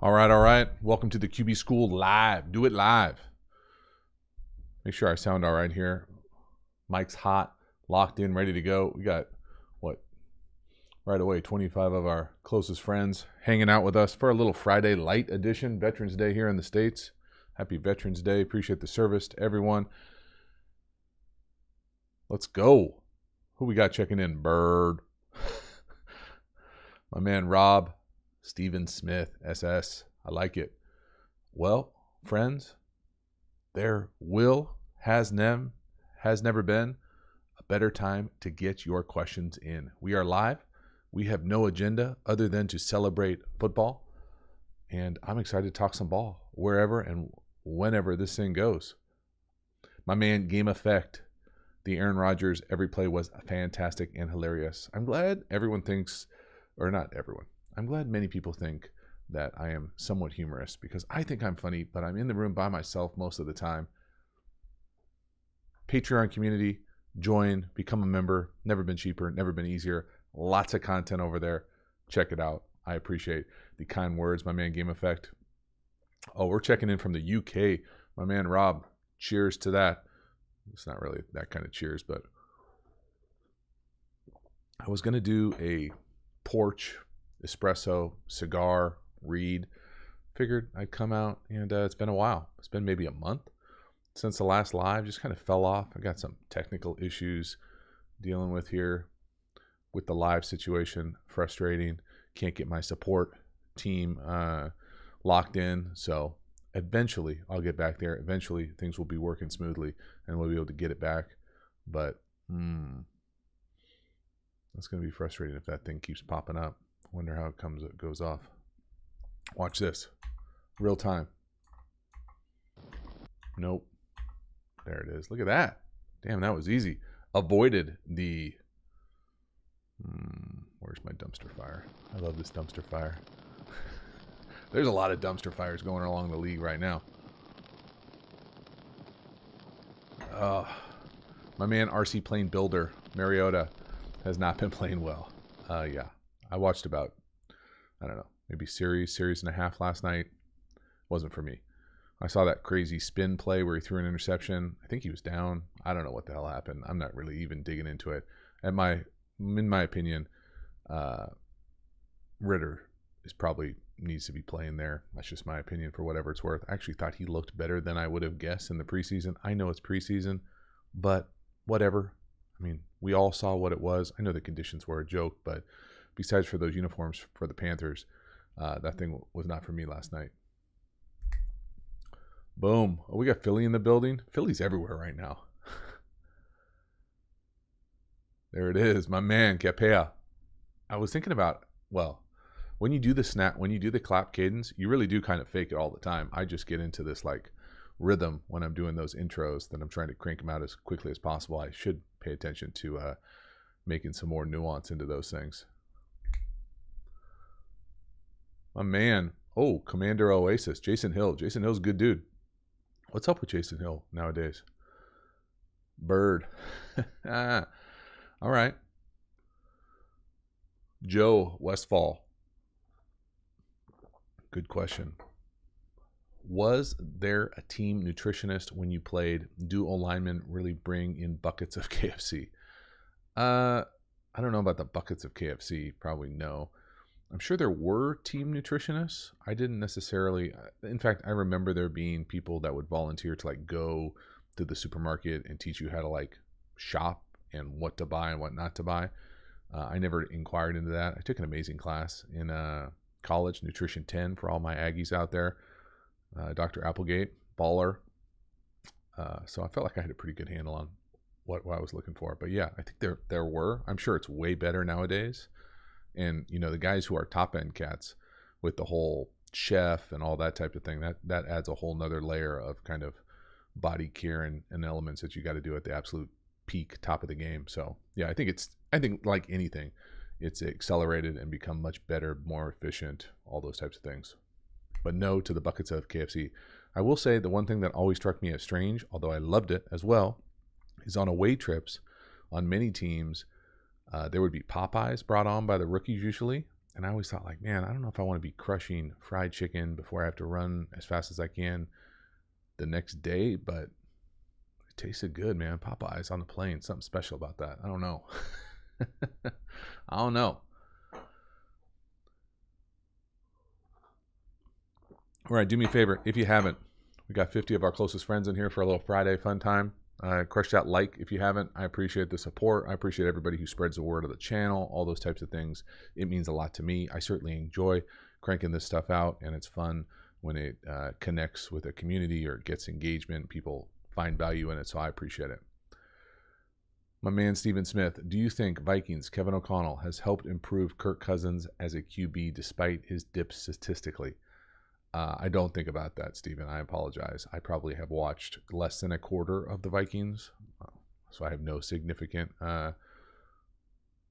All right, all right. Welcome to the QB School live. Do it live. Make sure I sound all right here. Mic's hot, locked in, ready to go. We got, right away, 25 of our closest friends hanging out with us for a little Friday light edition, Veterans Day here in the States. Happy Veterans Day. Appreciate the service to everyone. Let's go. Who we got checking in? Bird. My man Rob. Steven Smith, SS. I like it. Well, friends, there has never been a better time to get your questions in. We are live. We have no agenda other than to celebrate football. And I'm excited to talk some ball wherever and whenever this thing goes. My man, Game Effect, the Aaron Rodgers, every play was fantastic and hilarious. I'm glad everyone thinks, or not everyone, I'm glad many people think that I am somewhat humorous because I think I'm funny, but I'm in the room by myself most of the time. Patreon community, join, become a member. Never been cheaper, never been easier. Lots of content over there. Check it out. I appreciate the kind words, my man Game Effect. Oh, we're checking in from the UK. My man Rob, cheers to that. It's not really that kind of cheers, but I was going to do a porch espresso, cigar, read. Figured I'd come out, and it's been a while. It's been maybe a month since the last live. Just kind of fell off. I got some technical issues dealing with here with the live situation. Frustrating. Can't get my support team locked in. So eventually I'll get back there. Eventually things will be working smoothly and we'll be able to get it back. But that's going to be frustrating if that thing keeps popping up. Wonder how it goes off. Watch this. Real time. Nope. There it is. Look at that. Damn, that was easy. Avoided the... where's my dumpster fire? I love this dumpster fire. There's a lot of dumpster fires going along the league right now. My man RC Plane Builder, Mariota, has not been playing well. Yeah. I watched about, I don't know, maybe series and a half last night. Wasn't for me. I saw that crazy spin play where he threw an interception. I think he was down. I don't know what the hell happened. I'm not really even digging into it. In my opinion, Ritter is probably needs to be playing there. That's just my opinion for whatever it's worth. I actually thought he looked better than I would have guessed in the preseason. I know it's preseason, but whatever. I mean, we all saw what it was. I know the conditions were a joke, but besides for those uniforms for the Panthers, that thing was not for me last night. Boom. Oh, we got Philly in the building. Philly's everywhere right now. There it is. My man, Capea. I was thinking about, well, when you do the snap, when you do the clap cadence, you really do kind of fake it all the time. I just get into this like rhythm when I'm doing those intros that I'm trying to crank them out as quickly as possible. I should pay attention to making some more nuance into those things. My man, oh, Commander Oasis, Jason Hill. Jason Hill's a good dude. What's up with Jason Hill nowadays? Bird. All right. Joe Westfall. Good question. Was there a team nutritionist when you played? Do O-linemen really bring in buckets of KFC? I don't know about the buckets of KFC. Probably no. I'm sure there were team nutritionists. I didn't necessarily. In fact, I remember there being people that would volunteer to like go to the supermarket and teach you how to like shop and what to buy and what not to buy. I never inquired into that. I took an amazing class in college, Nutrition 10 for all my Aggies out there. Dr. Applegate, baller. So I felt like I had a pretty good handle on what I was looking for. But yeah, I think there were. I'm sure it's way better nowadays. And, you know, the guys who are top end cats with the whole chef and all that type of thing, that adds a whole nother layer of kind of body care and elements that you got to do at the absolute peak top of the game. So yeah, I think like anything, it's accelerated and become much better, more efficient, all those types of things. But no to the buckets of KFC. I will say the one thing that always struck me as strange, although I loved it as well, is on away trips on many teams, there would be Popeyes brought on by the rookies usually, And I always thought, like, man, I don't know if I want to be crushing fried chicken before I have to run as fast as I can the next day, but it tasted good, man. Popeyes on the plane, something special about that. I don't know. I don't know. All right, do me a favor. If you haven't, we got 50 of our closest friends in here for a little Friday fun time. Crush that like if you haven't. I appreciate the support. I appreciate everybody who spreads the word of the channel, all those types of things. It means a lot to me. I certainly enjoy cranking this stuff out, and it's fun when it connects with a community or gets engagement. People find value in it, so I appreciate it. My man Stephen Smith, do you think Vikings Kevin O'Connell has helped improve Kirk Cousins as a QB despite his dip statistically? I don't think about that, Stephen. I apologize. I probably have watched less than a quarter of the Vikings, so I have no significant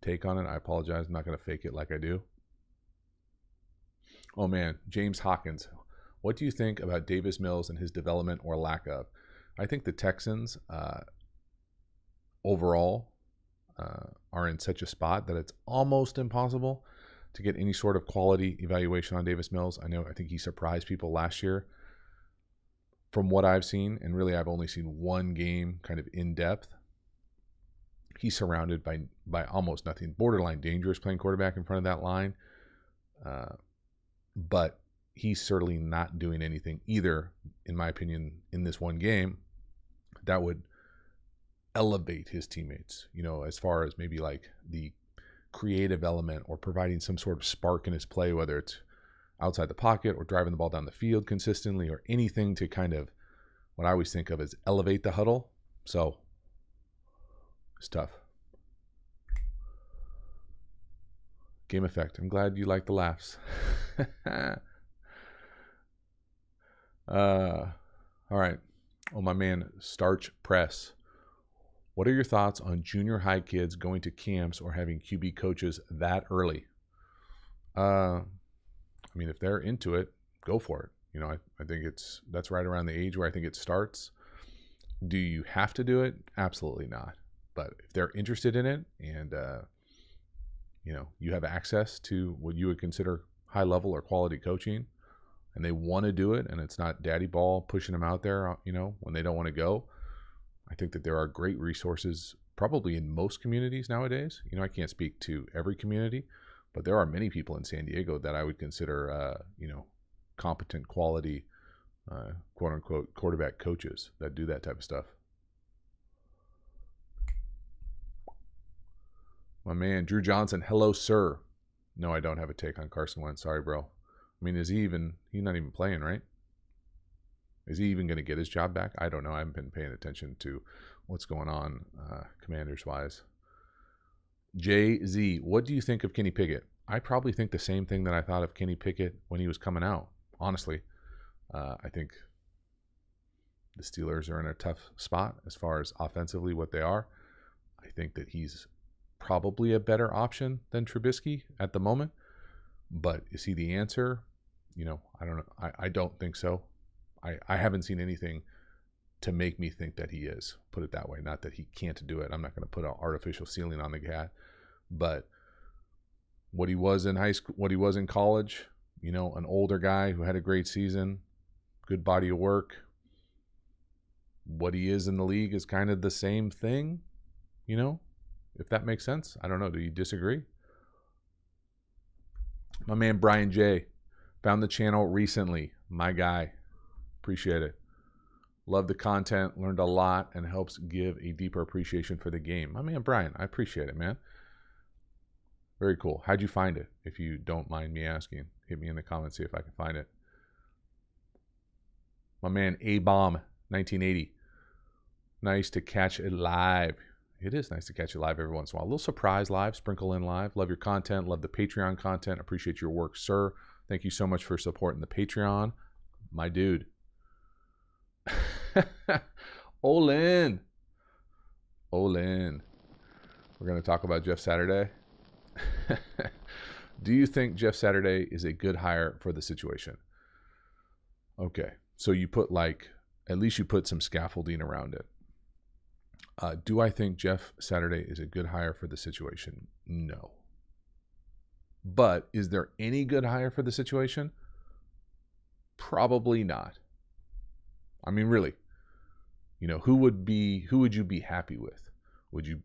take on it. I apologize. I'm not going to fake it like I do. Oh, man. James Hawkins, what do you think about Davis Mills and his development or lack of? I think the Texans overall are in such a spot that it's almost impossible to get any sort of quality evaluation on Davis Mills. I think he surprised people last year from what I've seen, and really I've only seen one game kind of in depth. He's surrounded by almost nothing. Borderline dangerous playing quarterback in front of that line. But he's certainly not doing anything either, in my opinion, in this one game that would elevate his teammates, as far as maybe like the creative element or providing some sort of spark in his play, whether it's outside the pocket or driving the ball down the field consistently or anything to kind of what I always think of as elevate the huddle. So it's tough. Game effect. I'm glad you like the laughs. All right. Oh, my man, Starch Press. What are your thoughts on junior high kids going to camps or having QB coaches that early? I mean, if they're into it, go for it. I think that's right around the age where I think it starts. Do you have to do it? Absolutely not. But if they're interested in it and, you have access to what you would consider high level or quality coaching and they want to do it and it's not daddy ball pushing them out there, when they don't want to go, I think that there are great resources probably in most communities nowadays. I can't speak to every community, but there are many people in San Diego that I would consider, competent, quality, quote unquote, quarterback coaches that do that type of stuff. My man, Drew Johnson, hello, sir. No, I don't have a take on Carson Wentz. Sorry, bro. I mean, he's not even playing, right? Is he even going to get his job back? I don't know. I haven't been paying attention to what's going on Commanders-wise. Jay-Z, what do you think of Kenny Pickett? I probably think the same thing that I thought of Kenny Pickett when he was coming out, honestly. I think the Steelers are in a tough spot as far as offensively what they are. I think that he's probably a better option than Trubisky at the moment. But is he the answer? I don't know. I don't think so. I haven't seen anything to make me think that he is. Put it that way. Not that he can't do it. I'm not going to put an artificial ceiling on the guy. But what he was in high school, what he was in college, an older guy who had a great season, good body of work. What he is in the league is kind of the same thing, if that makes sense. I don't know. Do you disagree? My man Brian J. found the channel recently. My guy. Appreciate it. Love the content, learned a lot, and helps give a deeper appreciation for the game. My man Brian, I appreciate it, man. Very cool. How'd you find it? If you don't mind me asking, hit me in the comments, see if I can find it. My man A-Bomb, 1980. Nice to catch it live. It is nice to catch it live every once in a while. A little surprise live, sprinkle in live. Love your content. Love the Patreon content. Appreciate your work, sir. Thank you so much for supporting the Patreon. My dude. Olin. We're going to talk about Jeff Saturday. Do you think Jeff Saturday is a good hire for the situation? Okay. So you put at least you put some scaffolding around it. Do I think Jeff Saturday is a good hire for the situation? No. But is there any good hire for the situation? Probably not. I mean, really, who would you be happy with? Would you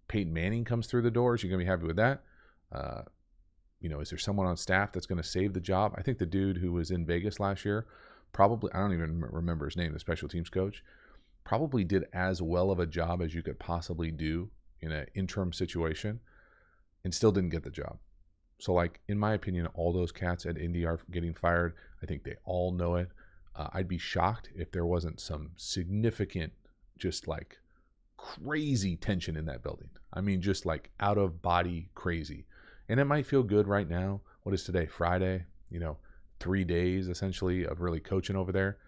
Peyton Manning comes through the doors? You're gonna be happy with that? Uh, is there someone on staff that's going to save the job? I think the dude who was in Vegas last year, probably, I don't even remember his name, the special teams coach, probably did as well of a job as you could possibly do in an interim situation and still didn't get the job. So, like, in my opinion, all those cats at Indy are getting fired. I think they all know it. I'd be shocked if there wasn't some significant, just like crazy tension in that building. I mean, just like out of body crazy. And it might feel good right now. What is today? Friday, 3 days essentially of really coaching over there.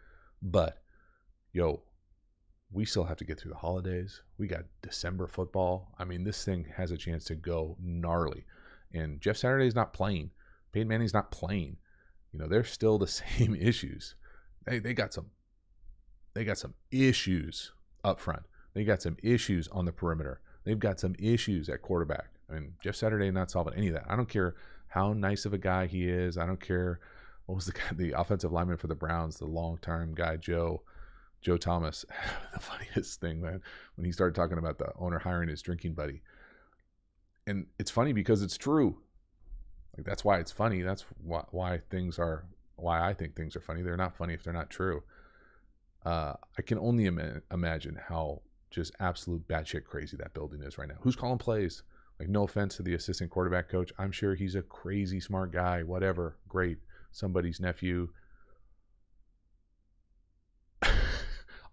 But, we still have to get through the holidays. We got December football. I mean, this thing has a chance to go gnarly. And Jeff Saturday's not playing. Peyton Manning's not playing. They're still the same issues. They got some issues up front. They got some issues on the perimeter. They've got some issues at quarterback. I mean, Jeff Saturday not solving any of that. I don't care how nice of a guy he is. I don't care what was the offensive lineman for the Browns, the long-term guy, Joe Thomas. The funniest thing, man, when he started talking about the owner hiring his drinking buddy. And it's funny because it's true. Like, that's why it's funny. That's why I think things are funny. They're not funny if they're not true. I can only imagine how just absolute batshit crazy that building is right now. Who's calling plays? Like, no offense to the assistant quarterback coach. I'm sure he's a crazy smart guy, whatever. Great. Somebody's nephew.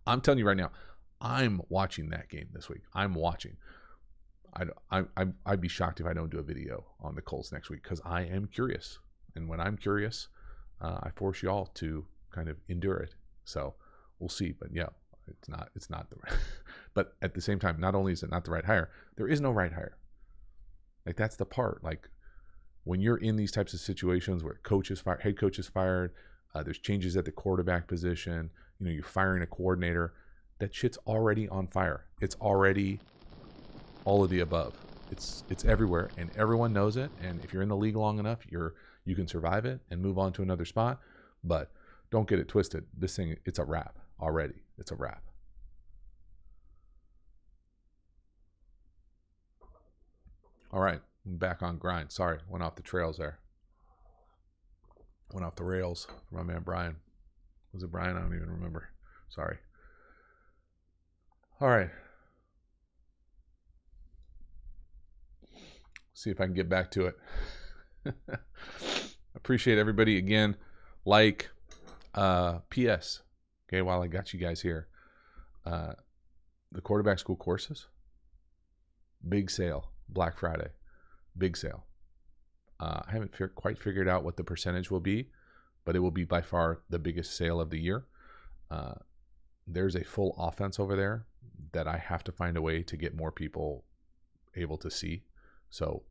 I'm telling you right now, I'm watching that game this week. I'm watching. I'd be shocked if I don't do a video on the Colts next week because I am curious. And when I'm curious, I force y'all to kind of endure it. So we'll see. But yeah, it's not the right. But at the same time, not only is it not the right hire, there is no right hire. Like, that's the part. Like, when you're in these types of situations where coach is fired, head coach is fired, there's changes at the quarterback position, you're firing a coordinator, that shit's already on fire. It's already all of the above. It's everywhere, and everyone knows it. And if you're in the league long enough, you can survive it and move on to another spot. But don't get it twisted. This thing, it's a wrap already. It's a wrap. All right, I'm back on grind. Sorry, went off the trails there. Went off the rails for my man Brian. Was it Brian? I don't even remember. Sorry. All right. See if I can get back to it. Appreciate everybody again. Like, PS. Okay, while I got you guys here, the quarterback school courses, big sale, Black Friday, big sale. I haven't quite figured out what the percentage will be, but it will be by far the biggest sale of the year. There's a full offense over there that I have to find a way to get more people able to see. So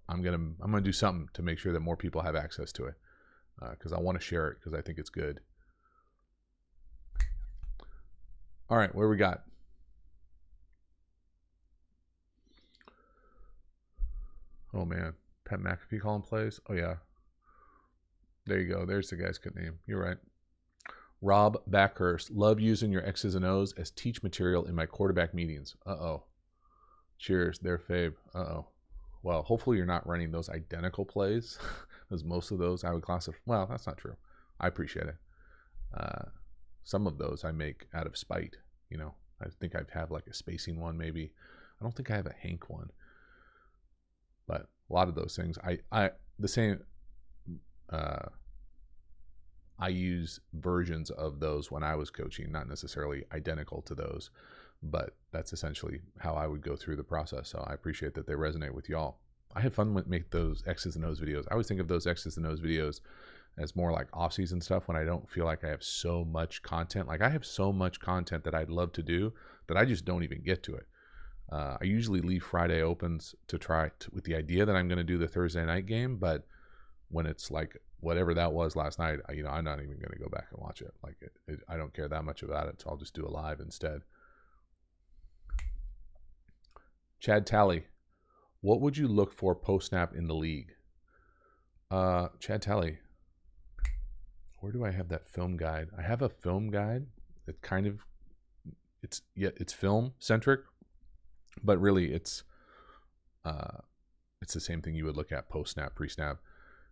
I'm gonna do something to make sure that more people have access to it, because I want to share it because I think it's good. All right, where we got? Oh man, Pat McAfee calling plays. Oh yeah, there you go. There's the guy's good name. You're right. Rob Backhurst, love using your X's and O's as teach material in my quarterback meetings. Uh-oh. Cheers, their fave. Uh-oh. Well, hopefully you're not running those identical plays, because most of those I would classify. Well, that's not true. I appreciate it. Some of those I make out of spite. I think I have like a spacing one maybe. I don't think I have a Hank one. But a lot of those things, I use versions of those when I was coaching, not necessarily identical to those, but that's essentially how I would go through the process. So I appreciate that they resonate with y'all. I had fun with make those X's and O's videos. I always think of those X's and O's videos as more like off-season stuff when I don't feel like I have so much content. Like, I have so much content that I'd love to do that I just don't even get to it. I usually leave Friday opens to try with the idea that I'm going to do the Thursday night game, but when it's like whatever that was last night, I'm not even going to go back and watch it. Like, I don't care that much about it, so I'll just do a live instead. Chad Talley, what would you look for post-snap in the league? Chad Talley, where do I have that film guide? I have a film guide. It kind of, it's film centric, but really it's the same thing you would look at post snap, pre snap.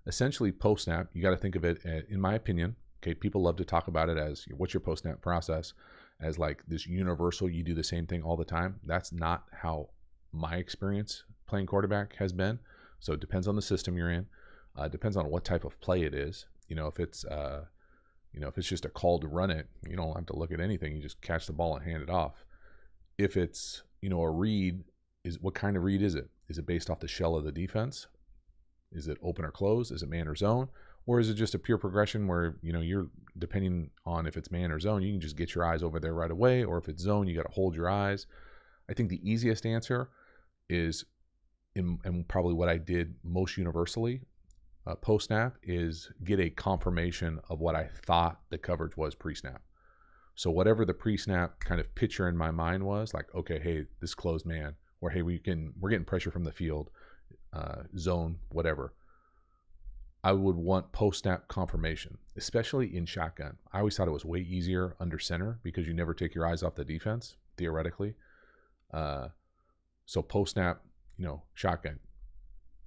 Essentially, post snap, you got to think of it, in my opinion. Okay, people love to talk about it as what's your post snap process, as like this universal, you do the same thing all the time. That's not how my experience playing quarterback has been. So it depends on the system you're in. Depends on what type of play it is. If it's if it's just a call to run it, you don't have to look at anything. You just catch the ball and hand it off. If it's a read, is what kind of read is it? Is it based off the shell of the defense? Is it open or close? Is it man or zone? Or is it just a pure progression where, you're depending on if it's man or zone, you can just get your eyes over there right away. Or if it's zone, you got to hold your eyes. I think the easiest answer is, and probably what I did most universally post snap, is get a confirmation of what I thought the coverage was pre-snap. So whatever the pre-snap kind of picture in my mind was, like, okay, hey, this closed man, or hey, we're getting pressure from the field, zone, whatever. I would want post-snap confirmation, especially in shotgun. I always thought it was way easier under center because you never take your eyes off the defense, theoretically. So post-snap, shotgun.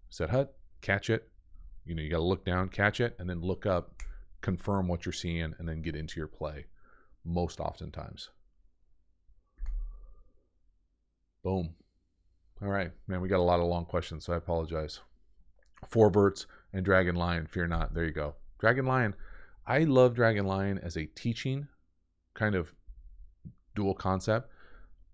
Set hut, catch it. You got to look down, catch it, and then look up, confirm what you're seeing, and then get into your play most oftentimes. Boom. All right, man, we got a lot of long questions, so I apologize. Forverts and Dragon Lion, fear not. There you go. Dragon Lion, I love Dragon Lion as a teaching kind of dual concept.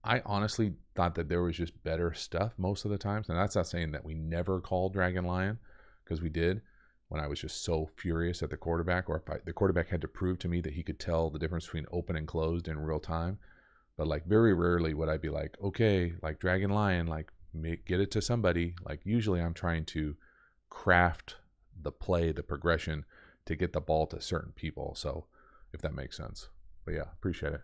I honestly thought that there was just better stuff most of the times. And that's not saying that we never called Dragon Lion, because we did when I was just so furious at the quarterback, or if the quarterback had to prove to me that he could tell the difference between open and closed in real time. But like very rarely would I be like, okay, like Dragon Lion, like get it to somebody. Like usually I'm trying to craft the play, the progression to get the ball to certain people. So if that makes sense. But yeah, appreciate it.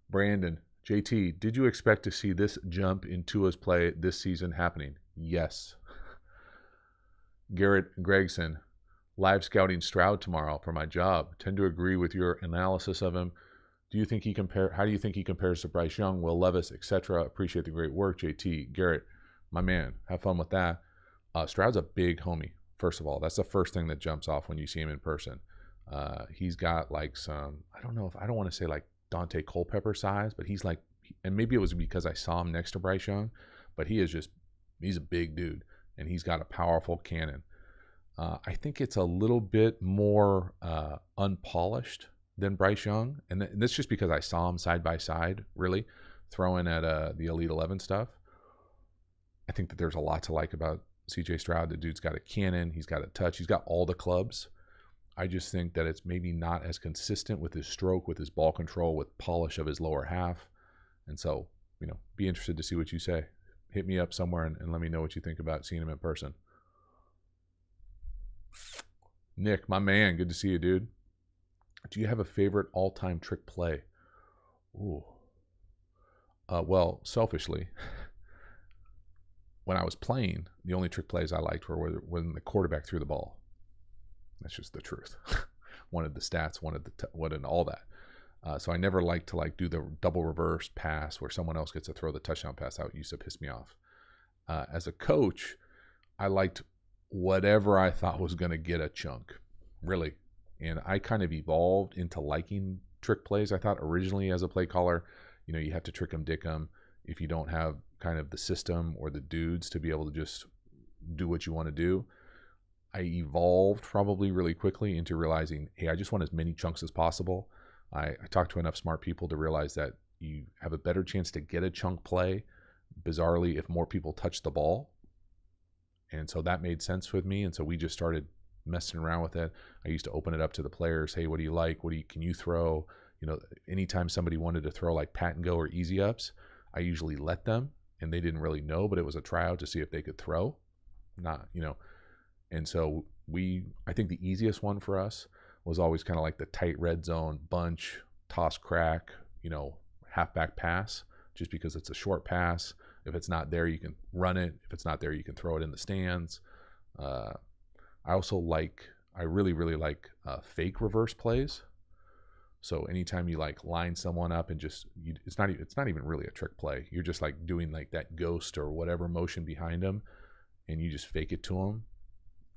Brandon, JT, did you expect to see this jump in Tua's play this season happening? Yes. Garrett Gregson, live scouting Stroud tomorrow for my job. Tend to agree with your analysis of him. How do you think he compares to Bryce Young, Will Levis, etc.? Appreciate the great work, JT. Garrett, my man, have fun with that. Stroud's a big homie, first of all. That's the first thing that jumps off when you see him in person. He's got like some, I don't want to say like Dante Culpepper size, but he's like, and maybe it was because I saw him next to Bryce Young, but he's a big dude, and he's got a powerful cannon. I think it's a little bit more unpolished than Bryce Young, and that's just because I saw him side by side, really, throwing at the Elite 11 stuff. I think that there's a lot to like about CJ Stroud. The dude's got a cannon, he's got a touch, he's got all the clubs. I just think that it's maybe not as consistent with his stroke, with his ball control, with polish of his lower half. And so, be interested to see what you say. Hit me up somewhere and let me know what you think about seeing him in person. Nick, my man, good to see you, dude. Do you have a favorite all-time trick play? Ooh. Well, selfishly, when I was playing, the only trick plays I liked were when the quarterback threw the ball. That's just the truth. Wanted the stats, wanted all that. So I never liked to do the double reverse pass where someone else gets to throw the touchdown pass out. It used to piss me off. As a coach, I liked whatever I thought was going to get a chunk, really. And I kind of evolved into liking trick plays. I thought originally as a play caller, you have to trick 'em, dick 'em. If you don't have kind of the system or the dudes to be able to just do what you want to do, I evolved probably really quickly into realizing, hey, I just want as many chunks as possible. I talked to enough smart people to realize that you have a better chance to get a chunk play, bizarrely, if more people touch the ball. And so that made sense with me. And so we just started messing around with it. I used to open it up to the players. Hey, what do you like? Can you throw? Anytime somebody wanted to throw like pat and go or easy ups, I usually let them, and they didn't really know, but it was a tryout to see if they could throw. And so I think the easiest one for us was always kind of like the tight red zone, bunch, toss crack, halfback pass, just because it's a short pass. If it's not there, you can run it. If it's not there, you can throw it in the stands. I really, really like fake reverse plays. So anytime you like line someone up and it's not even really a trick play. You're just like doing like that ghost or whatever motion behind them, and you just fake it to them.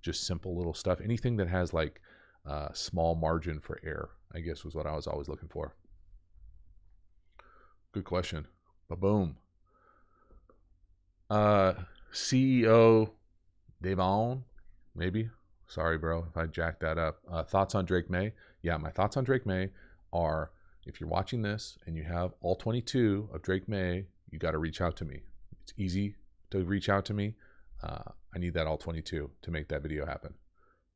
Just simple little stuff. Anything that has like small margin for error, I guess, was what I was always looking for. Good question. Ba-boom. CEO Devon, maybe. Sorry, bro, if I jacked that up. Thoughts on Drake May? Yeah, my thoughts on Drake May are, if you're watching this and you have all 22 of Drake May, you got to reach out to me. It's easy to reach out to me. I need that all 22 to make that video happen.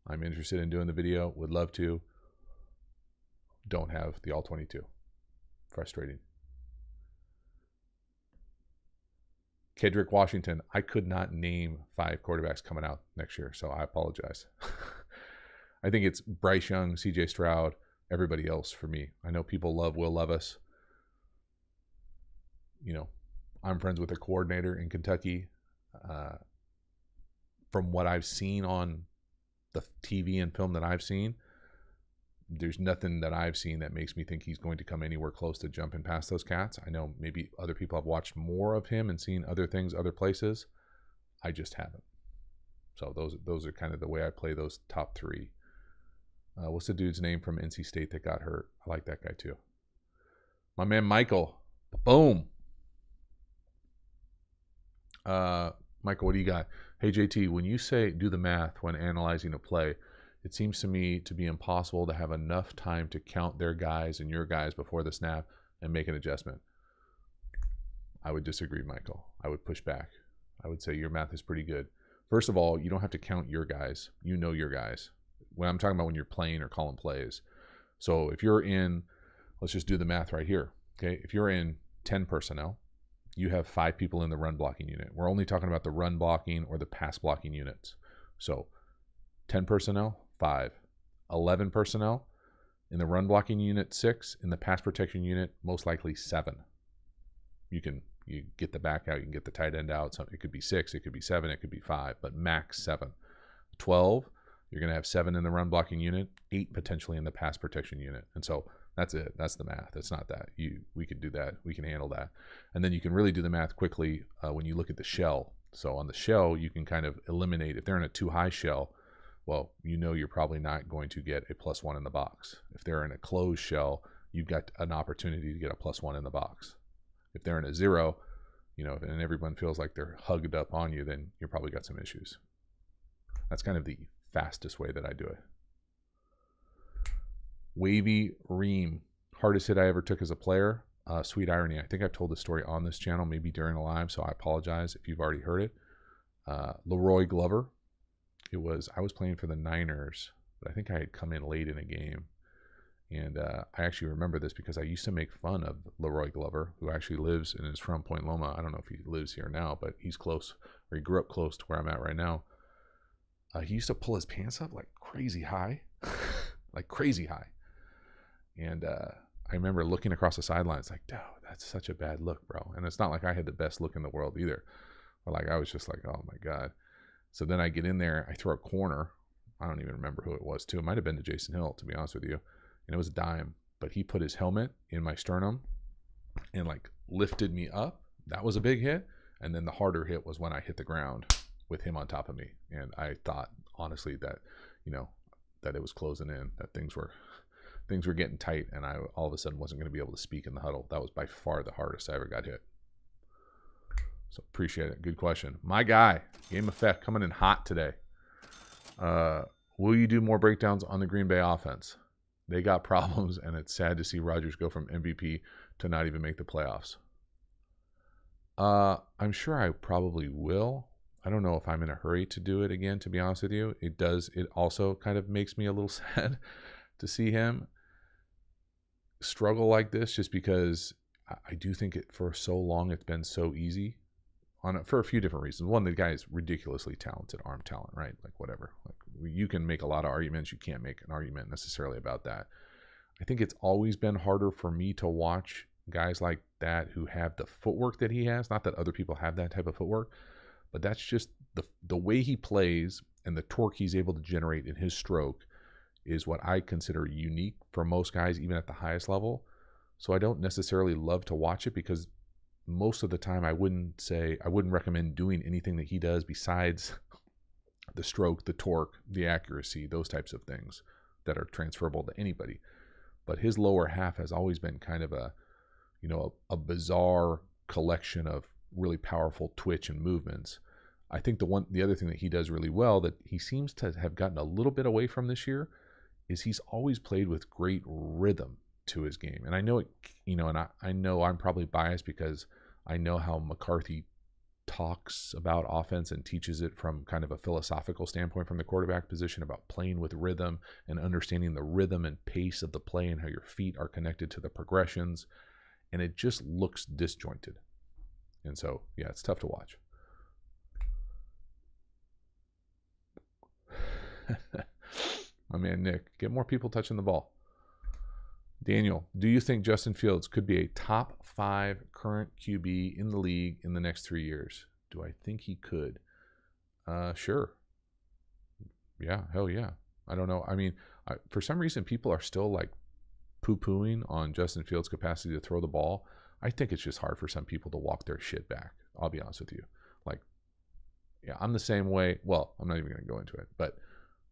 I'm interested in doing the video. Would love to. Don't have the all 22. Frustrating. Kedrick Washington. I could not name 5 quarterbacks coming out next year, so I apologize. I think it's Bryce Young, CJ Stroud, everybody else for me. I know people love Will Levis. You know, I'm friends with a coordinator in Kentucky. From what I've seen on the TV and film that I've seen, there's nothing that I've seen that makes me think he's going to come anywhere close to jumping past those cats. I know maybe other people have watched more of him and seen other things other places. I just haven't. So those are kind of the way I play those top 3. What's the dude's name from NC State that got hurt? I like that guy too. My man Michael. Boom. Michael, what do you got? Hey JT, when you say do the math when analyzing a play, it seems to me to be impossible to have enough time to count their guys and your guys before the snap and make an adjustment. I would disagree, Michael. I would push back. I would say your math is pretty good. First of all, you don't have to count your guys. You know your guys. When I'm talking about when you're playing or calling plays. So if you're in, let's just do the math right here. Okay, if you're in 10 personnel, you have 5 people in the run blocking unit. We're only talking about the run blocking or the pass blocking units. So 10 personnel, 5. 11 personnel. In the run blocking unit, 6. In the pass protection unit, most likely 7. You get the back out, you can get the tight end out. So it could be 6, it could be 7, it could be 5, but max 7. 12, you're going to have 7 in the run blocking unit, 8 potentially in the pass protection unit. And so that's it. That's the math. It's not that. We could do that. We can handle that. And then you can really do the math quickly when you look at the shell. So on the shell, you can kind of eliminate, if they're in a too high shell, well, you know you're probably not going to get a +1 in the box. If they're in a closed shell, you've got an opportunity to get a +1 in the box. If they're in a 0, you know, and everyone feels like they're hugged up on you, then you probably got some issues. That's kind of the fastest way that I do it. Wavy Ream, hardest hit I ever took as a player. Sweet irony. I think I've told this story on this channel, maybe during a live, so I apologize if you've already heard it. Leroy Glover. I was playing for the Niners, but I think I had come in late in a game. And I actually remember this because I used to make fun of Leroy Glover, who actually lives and is from Point Loma. I don't know if he lives here now, but he's close, or he grew up close to where I'm at right now. He used to pull his pants up like crazy high, like crazy high. And I remember looking across the sidelines like, dude, that's such a bad look, bro. And it's not like I had the best look in the world either. But like I was just like, oh my God. So then I get in there, I throw a corner. I don't even remember who it was too. It might have been to Jason Hill, to be honest with you. And it was a dime. But he put his helmet in my sternum and like lifted me up. That was a big hit. And then the harder hit was when I hit the ground with him on top of me. And I thought honestly that, you know, that it was closing in, that things were getting tight, and I all of a sudden wasn't going to be able to speak in the huddle. That was by far the hardest I ever got hit. So appreciate it. Good question. My guy, Game Effect, coming in hot today. Will you do more breakdowns on the Green Bay offense? They got problems, and it's sad to see Rodgers go from MVP to not even make the playoffs. I'm sure I probably will. I don't know if I'm in a hurry to do it again, to be honest with you. It also kind of makes me a little sad to see him struggle like this, just because I do think for so long it's been so easy for a few different reasons. One, the guy is ridiculously talented, arm talent, right? Like whatever. Like you can make a lot of arguments. You can't make an argument necessarily about that. I think it's always been harder for me to watch guys like that who have the footwork that he has. Not that other people have that type of footwork, but that's just the way he plays and the torque he's able to generate in his stroke is what I consider unique for most guys, even at the highest level. So I don't necessarily love to watch it because most of the time I wouldn't recommend doing anything that he does besides the stroke, the torque, the accuracy, those types of things that are transferable to anybody. But his lower half has always been kind of a bizarre collection of really powerful twitch and movements. I think the other thing that he does really well that he seems to have gotten a little bit away from this year is he's always played with great rhythm to his game. And I know it, and I know I'm probably biased because I know how McCarthy talks about offense and teaches it from kind of a philosophical standpoint from the quarterback position about playing with rhythm and understanding the rhythm and pace of the play and how your feet are connected to the progressions. And it just looks disjointed. And so, yeah, it's tough to watch. My man Nick, get more people touching the ball. Daniel, do you think Justin Fields could be a top 5 current QB in the league in the next 3 years? Do I think he could? Sure. Yeah, hell yeah. I don't know. I mean, for some reason, people are still like poo-pooing on Justin Fields' capacity to throw the ball. I think it's just hard for some people to walk their shit back. I'll be honest with you. Like, yeah, I'm the same way. Well, I'm not even going to go into it, but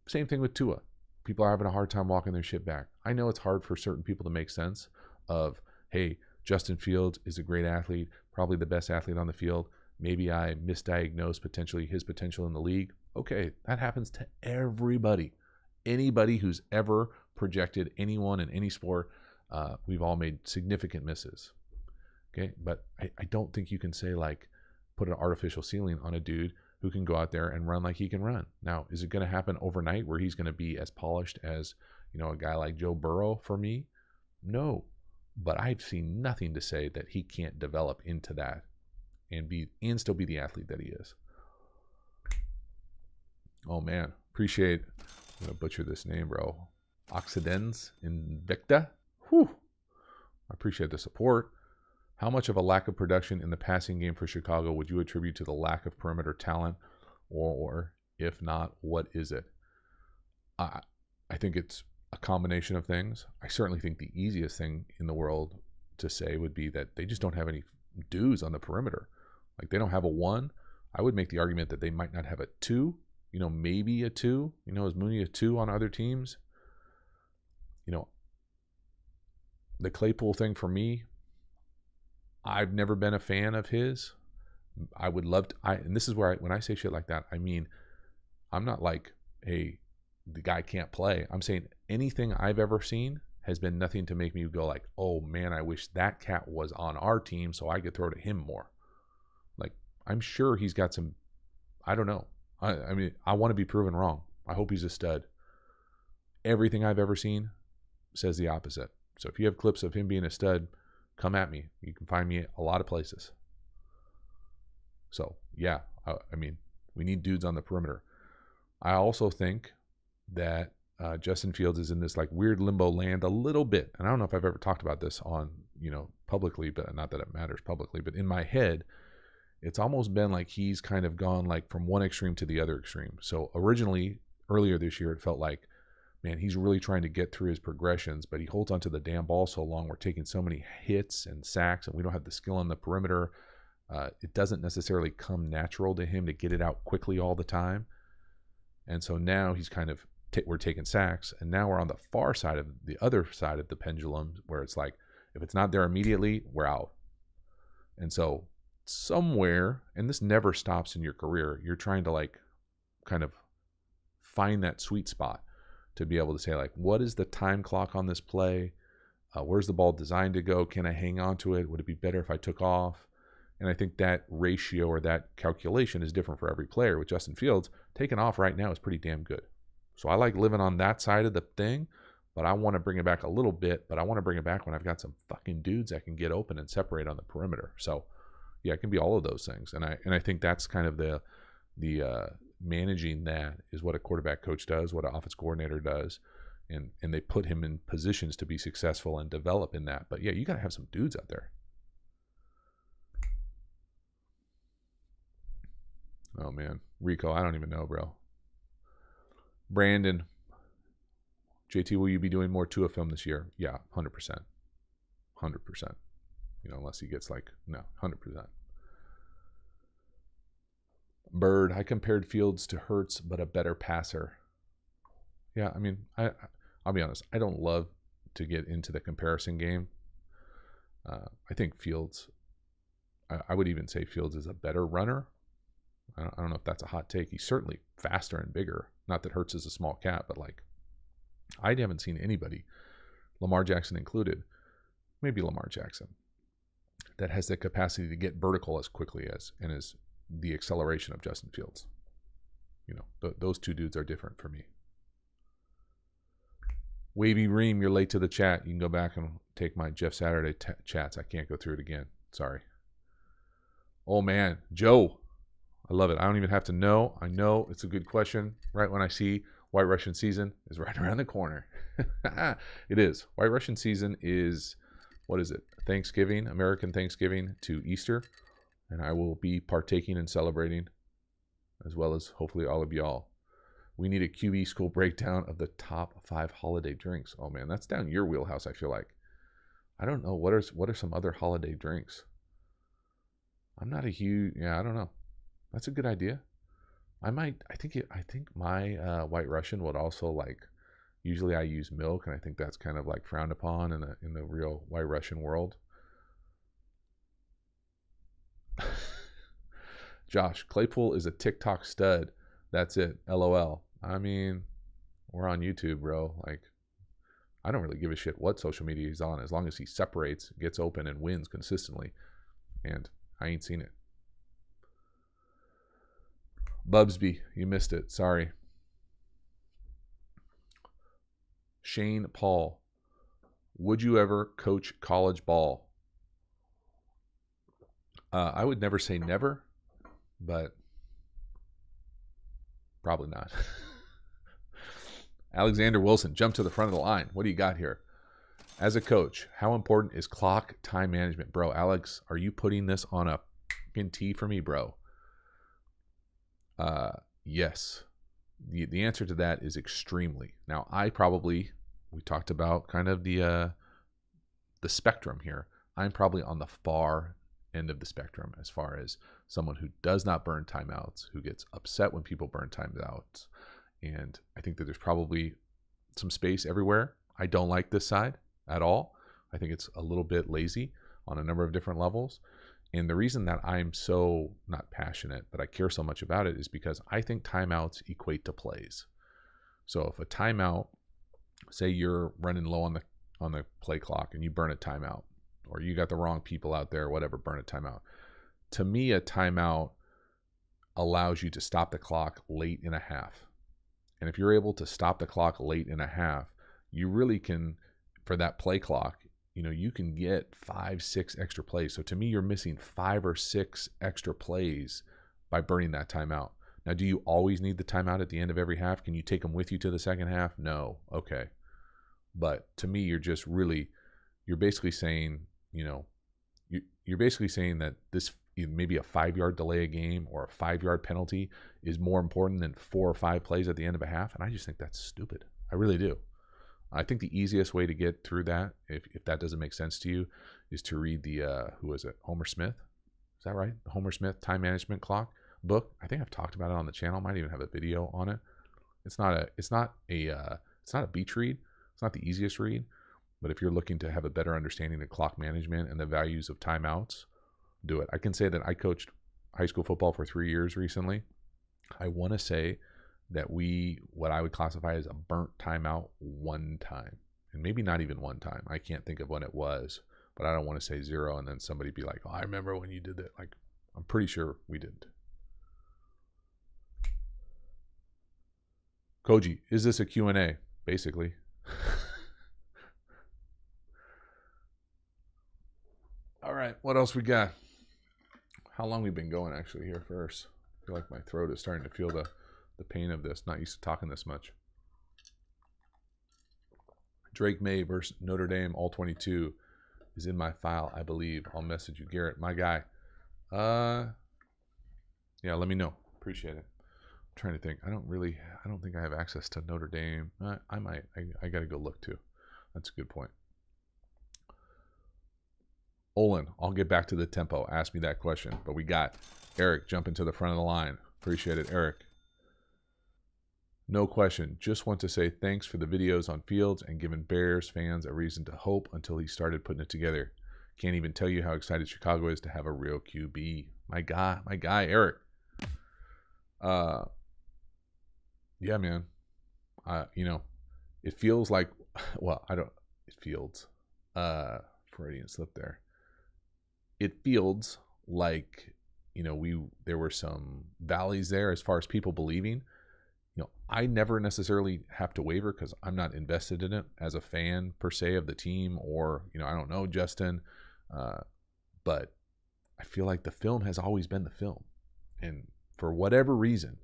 same thing with Tua. People are having a hard time walking their shit back. I know it's hard for certain people to make sense of, hey, Justin Fields is a great athlete, probably the best athlete on the field. Maybe I misdiagnosed potentially his potential in the league. Okay, that happens to everybody. Anybody who's ever projected anyone in any sport, we've all made significant misses. Okay, but I don't think you can say like put an artificial ceiling on a dude who can go out there and run like he can run. Now, is it going to happen overnight where he's going to be as polished as, a guy like Joe Burrow for me? No, but I've seen nothing to say that he can't develop into that and still be the athlete that he is. Oh man, appreciate, I'm going to butcher this name, bro. Occidens Invicta. Whew. I appreciate the support. How much of a lack of production in the passing game for Chicago would you attribute to the lack of perimeter talent? Or if not, what is it? I think it's a combination of things. I certainly think the easiest thing in the world to say would be that they just don't have any dudes on the perimeter. Like they don't have a 1. I would make the argument that they might not have a 2, maybe a 2. Is Mooney a 2 on other teams? The Claypool thing for me, I've never been a fan of his. I would love to, and this is where when I say shit like that, I mean, I'm not like, hey, the guy can't play. I'm saying anything I've ever seen has been nothing to make me go like, oh man, I wish that cat was on our team so I could throw to him more. Like, I'm sure he's got some, I don't know. I mean, I want to be proven wrong. I hope he's a stud. Everything I've ever seen says the opposite. So if you have clips of him being a stud, come at me. You can find me a lot of places. So, yeah, I mean, we need dudes on the perimeter. I also think that Justin Fields is in this like weird limbo land a little bit. And I don't know if I've ever talked about this on, publicly, but not that it matters publicly. But in my head, it's almost been like he's kind of gone like from one extreme to the other extreme. So originally, earlier this year, it felt like, man, he's really trying to get through his progressions, but he holds onto the damn ball so long. We're taking so many hits and sacks, and we don't have the skill on the perimeter. It doesn't necessarily come natural to him to get it out quickly all the time. And so now he's kind of, we're taking sacks, and now we're on the far side of the other side of the pendulum where it's like, if it's not there immediately, we're out. And so somewhere, and this never stops in your career, you're trying to like kind of find that sweet spot to be able to say like, what is the time clock on this play? Where's the ball designed to go? Can I hang on to it? Would it be better if I took off? And I think that ratio or that calculation is different for every player. With Justin Fields, taking off right now is pretty damn good. So I like living on that side of the thing, but I want to bring it back a little bit, but I want to bring it back when I've got some fucking dudes that can get open and separate on the perimeter. So yeah, it can be all of those things. And I think that's kind of the managing that is what a quarterback coach does, what an offense coordinator does. and they put him in positions to be successful and develop in that. But yeah, you got to have some dudes out there. Oh man, Rico, I don't even know, bro. Brandon, JT, will you be doing more Tua film this year? Yeah, 100%. 100%. You know, unless he gets like, no, 100%. Bird, I compared Fields to Hurts, but a better passer. Yeah, I mean, I'll be honest. I don't love to get into the comparison game. I think Fields, I would even say Fields is a better runner. I don't know if that's a hot take. He's certainly faster and bigger. Not that Hurts is a small cat, but like, I haven't seen anybody, Lamar Jackson included, maybe Lamar Jackson, that has the capacity to get vertical as quickly as and as the acceleration of Justin Fields. You know, those two dudes are different for me. Wavy Ream, you're late to the chat. You can go back and take my Jeff Saturday chats. I can't go through it again. Sorry. Oh, man. Joe. I love it. I don't even have to know. I know it's a good question. Right when I see White Russian season is right around the corner. It is. White Russian season is, what is it? Thanksgiving, American Thanksgiving to Easter. And I will be partaking and celebrating, as well as hopefully all of y'all. We need a QB school breakdown of the top 5 holiday drinks. Oh man, that's down your wheelhouse, I feel like. I don't know. What are some other holiday drinks? I'm not a huge, yeah, I don't know. That's a good idea. I think my White Russian would also, like, usually I use milk, and I think that's kind of like frowned upon in the real White Russian world. Josh, Claypool is a TikTok stud. That's it. LOL. I mean, we're on YouTube, bro. Like, I don't really give a shit what social media he's on as long as he separates, gets open, and wins consistently. And I ain't seen it. Bubsby, you missed it. Sorry. Shane Paul, would you ever coach college ball? I would never say never, but probably not. Alexander Wilson, jump to the front of the line. What do you got here? As a coach, how important is clock time management? Bro, Alex, are you putting this on a fucking tee for me, bro? Yes. The answer to that is extremely. Now, we talked about kind of the spectrum here. I'm probably on the far end of the spectrum as far as someone who does not burn timeouts, who gets upset when people burn timeouts. And I think that there's probably some space everywhere. I don't like this side at all. I think it's a little bit lazy on a number of different levels. And the reason that I'm so not passionate, but I care so much about it, is because I think timeouts equate to plays. So if a timeout, say you're running low on the play clock and you burn a timeout, or you got the wrong people out there, whatever, burn a timeout. To me, a timeout allows you to stop the clock late in a half. And if you're able to stop the clock late in a half, you really can, for that play clock, you can get 5-6 extra plays. So to me, you're missing 5 or 6 extra plays by burning that timeout. Now, do you always need the timeout at the end of every half? Can you take them with you to the second half? No. Okay. But to me, you're basically saying, you're basically saying that this maybe a 5-yard delay a game or a 5-yard penalty is more important than 4 or 5 plays at the end of a half. And I just think that's stupid. I really do. I think the easiest way to get through that, if that doesn't make sense to you, is to read the, who is it? Homer Smith? Is that right? The Homer Smith Time Management Clock book. I think I've talked about it on the channel. Might even have a video on it. It's not a beach read. It's not the easiest read. But if you're looking to have a better understanding of clock management and the values of timeouts, do it. I can say that I coached high school football for 3 years recently. I want to say that what I would classify as a burnt timeout one time, and maybe not even one time. I can't think of when it was, but I don't want to say 0 and then somebody be like, oh, I remember when you did that. Like, I'm pretty sure we didn't. Koji, is this a Q&A? Basically. All right, what else we got? How long we been going actually here first? I feel like my throat is starting to feel the pain of this. Not used to talking this much. Drake May versus Notre Dame, all 22 is in my file, I believe. I'll message you, Garrett, my guy. Yeah, let me know. Appreciate it. I'm trying to think. I don't think I have access to Notre Dame. I might. I got to go look too. That's a good point. Olin, I'll get back to the tempo. Ask me that question. But we got Eric jumping to the front of the line. Appreciate it, Eric. No question. Just want to say thanks for the videos on Fields and giving Bears fans a reason to hope until he started putting it together. Can't even tell you how excited Chicago is to have a real QB. My guy, Eric. Yeah, man. It feels like, well, it feels, Freudian slip there. It feels like, there were some valleys there as far as people believing. I never necessarily have to waver because I'm not invested in it as a fan per se of the team, or, I don't know Justin, but I feel like the film has always been the film. And for whatever reason,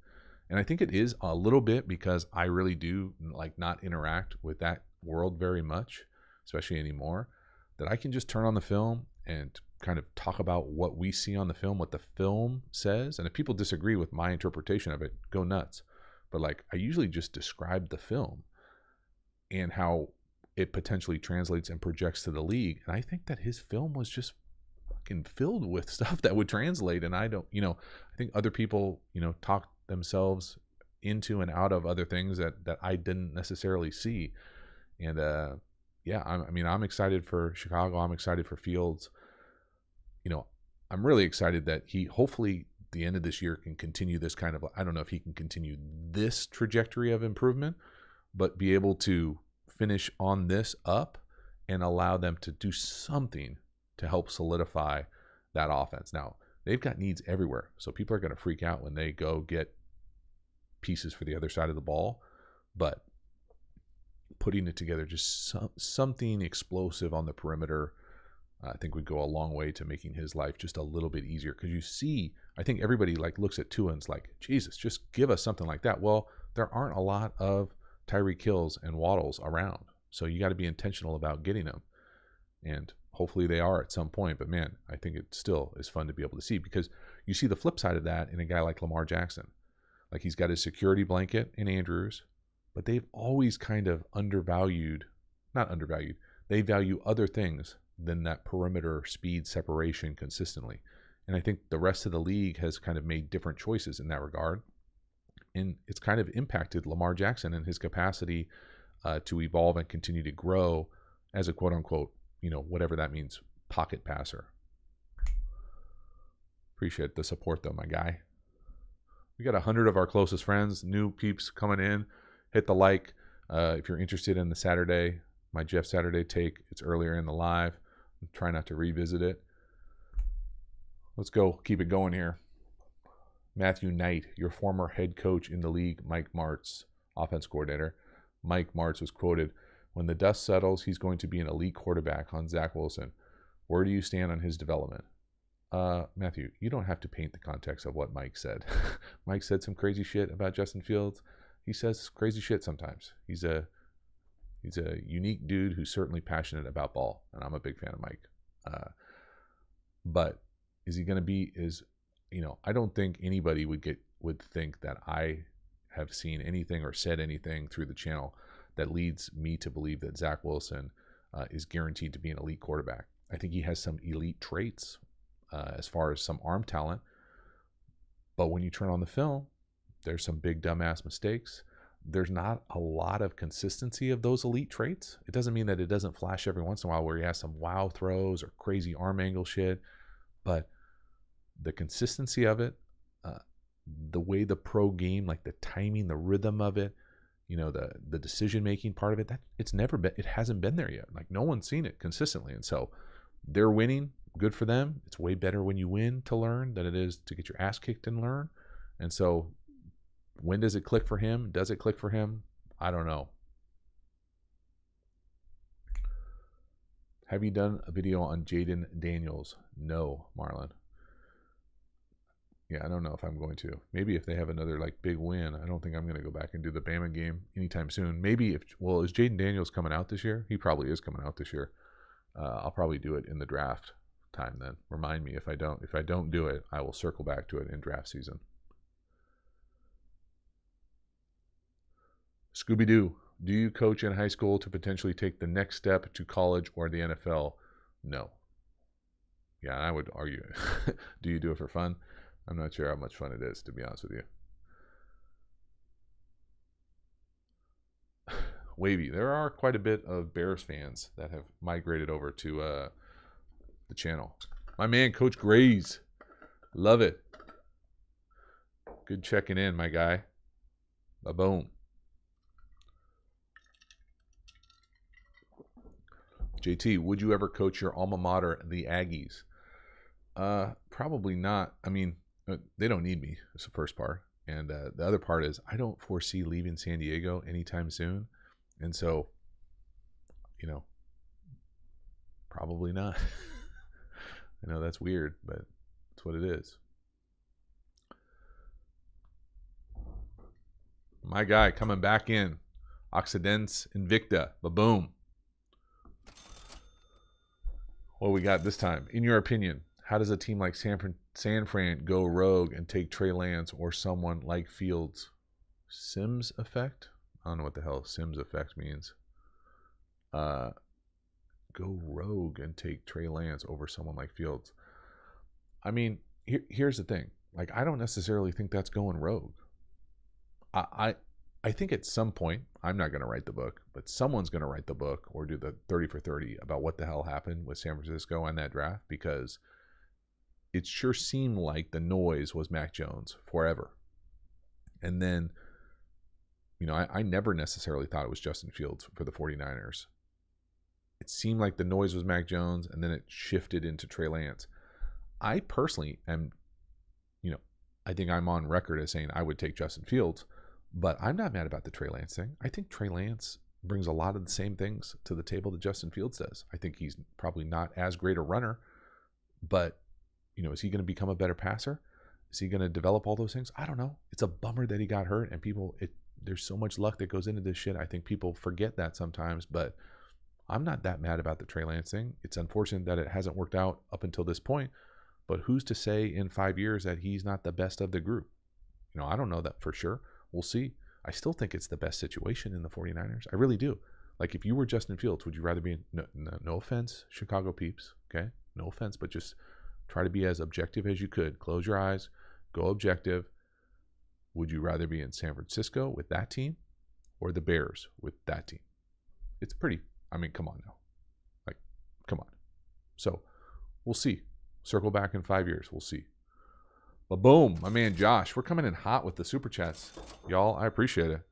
and I think it is a little bit because I really do not interact with that world very much, especially anymore, that I can just turn on the film and kind of talk about what we see on the film, what the film says. And if people disagree with my interpretation of it, go nuts. But I usually just describe the film and how it potentially translates and projects to the league. And I think that his film was just fucking filled with stuff that would translate. And I don't, I think other people, talk themselves into and out of other things that I didn't necessarily see. And yeah, I'm excited for Chicago. I'm excited for Fields. I'm really excited that he hopefully the end of this year can continue this kind of, I don't know if he can continue this trajectory of improvement, but be able to finish on this up and allow them to do something to help solidify that offense. Now, they've got needs everywhere, so people are going to freak out when they go get pieces for the other side of the ball, but putting it together, just something explosive on the perimeter, I think would go a long way to making his life just a little bit easier. Because you see, I think everybody looks at Tua and is like, Jesus, just give us something like that. Well, there aren't a lot of Tyreek Hills and Waddles around, so you got to be intentional about getting them. And hopefully they are at some point. But man, I think it still is fun to be able to see, because you see the flip side of that in a guy like Lamar Jackson. He's got his security blanket in Andrews, but they've always kind of not undervalued. They value other things than that perimeter speed separation consistently. And I think the rest of the league has kind of made different choices in that regard. And it's kind of impacted Lamar Jackson and his capacity to evolve and continue to grow as a quote unquote, whatever that means, pocket passer. Appreciate the support though, my guy. We got 100 of our closest friends, new peeps coming in. Hit the like. If you're interested in the Saturday, my Jeff Saturday take, it's earlier in the live. Try not to revisit it. Let's go. Keep it going here. Matthew Knight, your former head coach in the league, Mike Martz, offense coordinator. Mike Martz was quoted, "When the dust settles, he's going to be an elite quarterback on Zach Wilson. Where do you stand on his development?" Matthew, you don't have to paint the context of what Mike said. Mike said some crazy shit about Justin Fields. He says crazy shit sometimes. He's a unique dude who's certainly passionate about ball, and I'm a big fan of Mike. But is he going to be? I don't think anybody would think that I have seen anything or said anything through the channel that leads me to believe that Zach Wilson is guaranteed to be an elite quarterback. I think he has some elite traits as far as some arm talent, but when you turn on the film, there's some big dumbass mistakes. There's not a lot of consistency of those elite traits. It doesn't mean that it doesn't flash every once in a while where he has some wow throws or crazy arm angle shit, but the consistency of it, the way the pro game, the timing, the rhythm of it, the decision making part of it, it hasn't been there yet. No one's seen it consistently, and so they're winning. Good for them. It's way better when you win to learn than it is to get your ass kicked and learn. And so when does it click for him? Does it click for him? I don't know. Have you done a video on Jaden Daniels? No, Marlon. Yeah, I don't know if I'm going to. Maybe if they have another like big win, I don't think I'm going to go back and do the Bama game anytime soon. Maybe if is Jaden Daniels coming out this year? He probably is coming out this year. I'll probably do it in the draft time then. Remind me if I don't. If I don't do it, I will circle back to it in draft season. Scooby Doo, do you coach in high school to potentially take the next step to college or the NFL? No. Yeah, I would argue. Do you do it for fun? I'm not sure how much fun it is, to be honest with you. Wavy, there are quite a bit of Bears fans that have migrated over to the channel. My man, Coach Grays. Love it. Good checking in, my guy. Ba-boom. JT, would you ever coach your alma mater, the Aggies? Probably not. I mean, they don't need me. That's the first part. And the other part is I don't foresee leaving San Diego anytime soon. And so, probably not. I know that's weird, but that's what it is. My guy coming back in. Occidents Invicta. Ba-boom. What we got this time? In your opinion, how does a team like San Fran go rogue and take Trey Lance or someone like Fields? Sims effect? I don't know what the hell Sims effect means. Go rogue and take Trey Lance over someone like Fields. I mean, here's the thing. Like, I don't necessarily think that's going rogue. I think at some point, I'm not going to write the book, but someone's going to write the book or do the 30 for 30 about what the hell happened with San Francisco on that draft, because it sure seemed like the noise was Mac Jones forever. And then, I never necessarily thought it was Justin Fields for the 49ers. It seemed like the noise was Mac Jones, and then it shifted into Trey Lance. I personally am, I think I'm on record as saying I would take Justin Fields, but I'm not mad about the Trey Lance thing. I think Trey Lance brings a lot of the same things to the table that Justin Fields does. I think he's probably not as great a runner, but, is he going to become a better passer? Is he going to develop all those things? I don't know. It's a bummer that he got hurt, and there's so much luck that goes into this shit. I think people forget that sometimes, but I'm not that mad about the Trey Lance thing. It's unfortunate that it hasn't worked out up until this point, but who's to say in 5 years that he's not the best of the group? I don't know that for sure. We'll see. I still think it's the best situation in the 49ers. I really do. Like, if you were Justin Fields, would you rather be no offense, Chicago peeps, okay? No offense, but just try to be as objective as you could. Close your eyes, go objective. Would you rather be in San Francisco with that team or the Bears with that team? It's pretty, come on now. Like, come on. So, we'll see. Circle back in 5 years. We'll see. But boom, my man Josh. We're coming in hot with the Super Chats. Y'all, I appreciate it.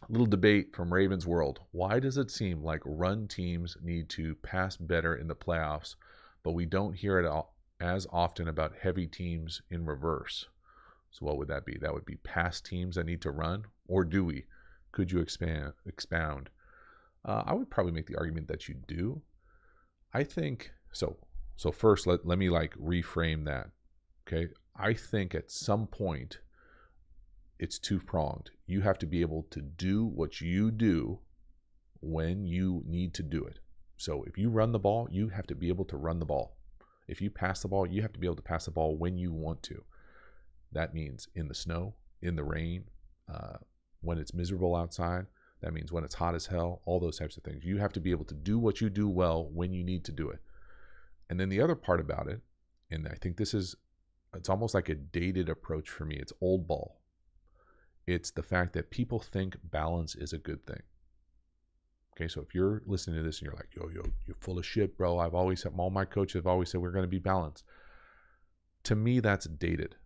A little debate from Ravens World. Why does it seem like run teams need to pass better in the playoffs, but we don't hear it as often about heavy teams in reverse? So what would that be? That would be pass teams that need to run, or do we? Could you expound? I would probably make the argument that you do. I think so. So first, let me reframe that. Okay, I think at some point it's two-pronged. You have to be able to do what you do when you need to do it. So if you run the ball, you have to be able to run the ball. If you pass the ball, you have to be able to pass the ball when you want to. That means in the snow, in the rain, when it's miserable outside. That means when it's hot as hell, all those types of things. You have to be able to do what you do well when you need to do it. And then the other part about it, and I think it's almost like a dated approach for me. It's old ball. It's the fact that people think balance is a good thing. Okay, so if you're listening to this and you're like, yo, you're full of shit, bro. All my coaches have always said we're going to be balanced. To me, that's dated.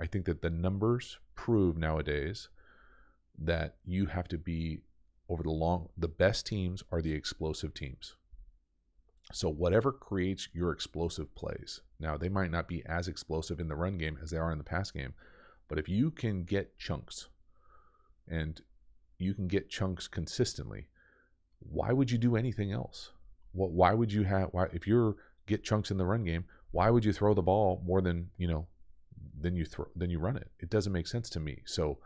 I think that the numbers prove nowadays that you have to be the best teams are the explosive teams. So whatever creates your explosive plays. Now, they might not be as explosive in the run game as they are in the pass game, but if you can get chunks and you can get chunks consistently, why would you do anything else? Why would you if you get chunks in the run game, why would you throw the ball more than, then you run it. It doesn't make sense to me. So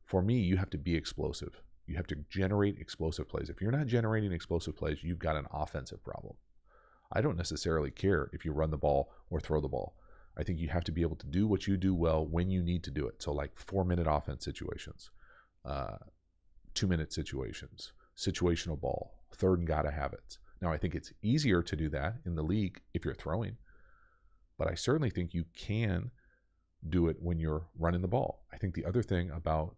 for me, you have to be explosive. You have to generate explosive plays. If you're not generating explosive plays, you've got an offensive problem. I don't necessarily care if you run the ball or throw the ball. I think you have to be able to do what you do well when you need to do it. So like 4-minute offense situations, 2-minute situations, situational ball, third and gotta have it. Now, I think it's easier to do that in the league if you're throwing, but I certainly think you can do it when you're running the ball. I think the other thing about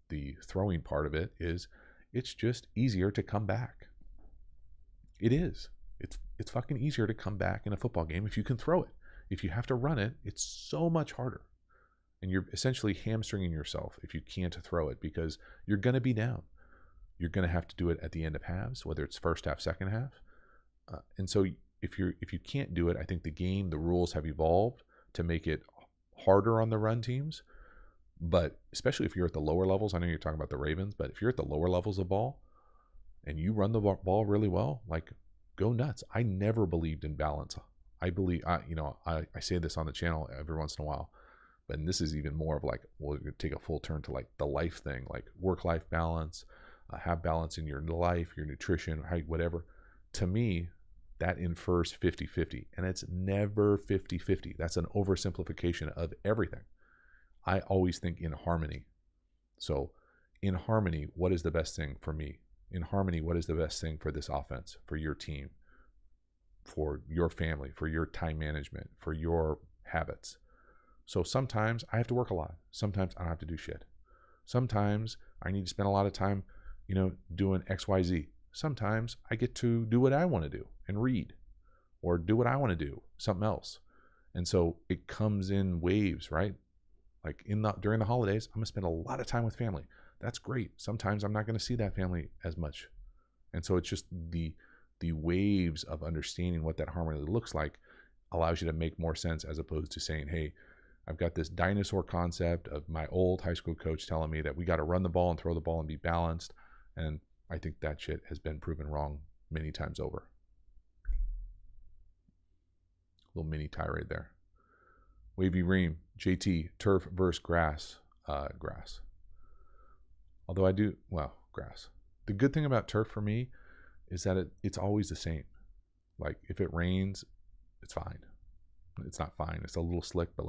the throwing part of it is it's just easier to come back. It is. It's fucking easier to come back in a football game if you can throw it. If you have to run it, it's so much harder. And you're essentially hamstringing yourself if you can't throw it, because you're going to be down. You're going to have to do it at the end of halves, whether it's first half, second half. And so if you can't do it, I think the rules have evolved to make it harder on the run teams. But especially if you're at the lower levels, I know you're talking about the Ravens, but if you're at the lower levels of ball and you run the ball really well, like, go nuts. I never believed in balance. I say this on the channel every once in a while, but this is even more of like, we'll take a full turn to like the life thing, like work-life balance, have balance in your life, your nutrition, whatever. To me, that infers 50-50, and it's never 50-50. That's an oversimplification of everything. I always think in harmony. So in harmony, what is the best thing for me? In harmony, what is the best thing for this offense, for your team, for your family, for your time management, for your habits? So sometimes I have to work a lot. Sometimes I don't have to do shit. Sometimes I need to spend a lot of time, doing XYZ. Sometimes I get to do what I want to do and read, or do what I want to do, something else. And so it comes in waves, right? Like during the holidays, I'm going to spend a lot of time with family. That's great. Sometimes I'm not going to see that family as much. And so it's just the waves of understanding what that harmony looks like allows you to make more sense, as opposed to saying, hey, I've got this dinosaur concept of my old high school coach telling me that we got to run the ball and throw the ball and be balanced. And I think that shit has been proven wrong many times over. Little mini tirade there. Wavy Ream, JT, turf versus grass. Grass. Although grass. The good thing about turf for me is that it's always the same. Like if it rains, it's fine. It's not fine. It's a little slick, but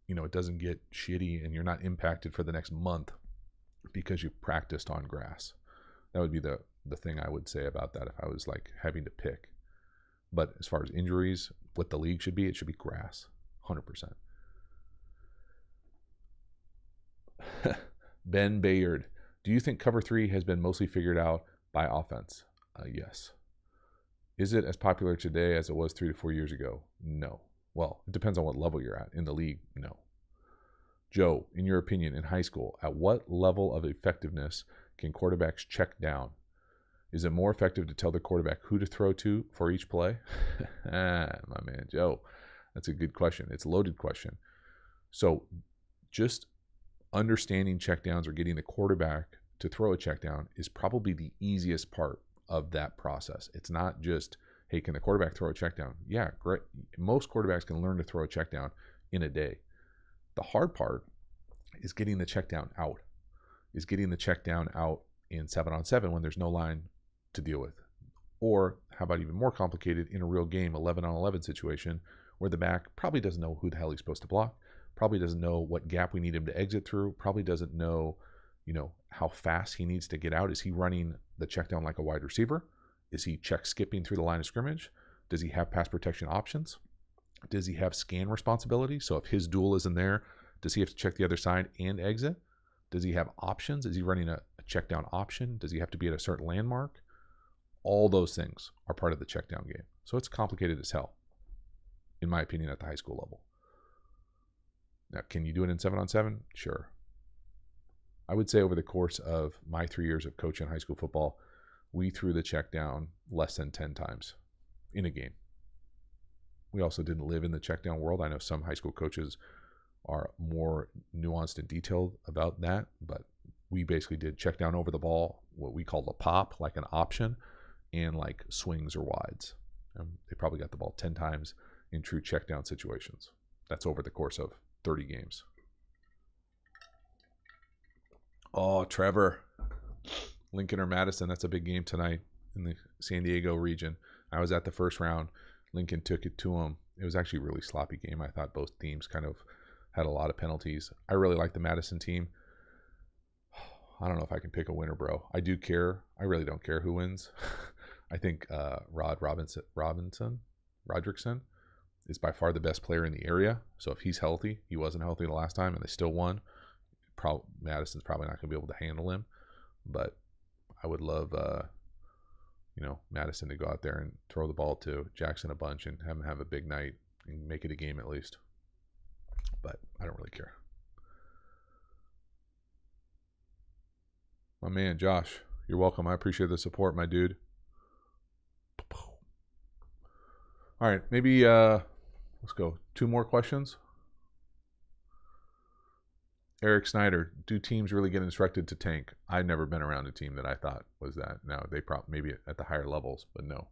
it doesn't get shitty and you're not impacted for the next month because you practiced on grass. That would be the thing I would say about that if I was like having to pick. But as far as injuries, what the league should be, it should be grass, 100%. Ben Bayard, do you think cover 3 has been mostly figured out by offense? Yes. Is it as popular today as it was 3 to 4 years ago? No. Well, it depends on what level you're at. In the league, no. Joe, in your opinion, in high school, at what level of effectiveness can quarterbacks check down? Is it more effective to tell the quarterback who to throw to for each play? My man, Joe, that's a good question. It's a loaded question. So just understanding checkdowns or getting the quarterback to throw a checkdown is probably the easiest part of that process. It's not just, hey, can the quarterback throw a checkdown? Yeah, great. Most quarterbacks can learn to throw a checkdown in a day. The hard part is getting the checkdown out, in 7-on-7 when there's no line to deal with. Or how about even more complicated, in a real game, 11-on-11 situation, where the back probably doesn't know who the hell he's supposed to block, probably doesn't know what gap we need him to exit through, probably doesn't know, how fast he needs to get out. Is he running the check down like a wide receiver? Is he check skipping through the line of scrimmage? Does he have pass protection options? Does he have scan responsibility? So if his duel isn't there, does he have to check the other side and exit? Does he have options? Is he running a check down option? Does he have to be at a certain landmark? All those things are part of the check down game. So it's complicated as hell, in my opinion, at the high school level. Now, can you do it in 7-on-7? Sure. I would say over the course of my 3 years of coaching high school football, we threw the check down less than 10 times in a game. We also didn't live in the check down world. I know some high school coaches are more nuanced and detailed about that, but we basically did check down over the ball, what we called a pop, like an option, and like swings or wides. They probably got the ball 10 times in true check down situations. That's over the course of 30 games. Oh, Trevor. Lincoln or Madison, that's a big game tonight in the San Diego region. I was at the first round. Lincoln took it to them. It was actually a really sloppy game. I thought both teams kind of had a lot of penalties. I really like the Madison team. I don't know if I can pick a winner, bro. I do care. I really don't care who wins. I think Rodgers is by far the best player in the area. So if he's healthy, he wasn't healthy the last time, and they still won. Madison's probably not going to be able to handle him. But I would love, Madison to go out there and throw the ball to Jackson a bunch and have him have a big night and make it a game at least. But I don't really care. My man, Josh, you're welcome. I appreciate the support, my dude. All right, maybe let's go. 2 more questions. Eric Snyder, do teams really get instructed to tank? I've never been around a team that I thought was that. Now, they probably maybe at the higher levels, but no.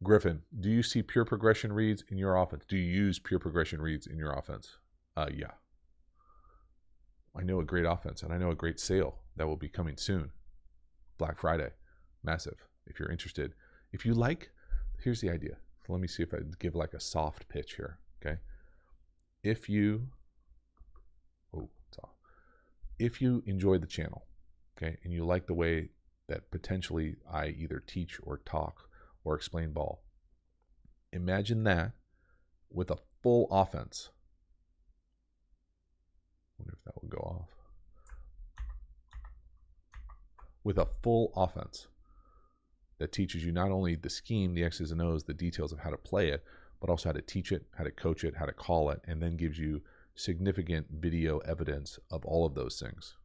Griffin, do you see pure progression reads in your offense? Do you use pure progression reads in your offense? Yeah. I know a great offense, and I know a great sale that will be coming soon. Black Friday. Massive. If you're interested. If you like, here's the idea. Let me see if I give like a soft pitch here, okay? If you enjoy the channel, okay, and you like the way that potentially I either teach or talk or explain ball, imagine that with a full offense. I wonder if that will go off. With a full offense that teaches you not only the scheme, the X's and O's, the details of how to play it, but also how to teach it, how to coach it, how to call it, and then gives you significant video evidence of all of those things.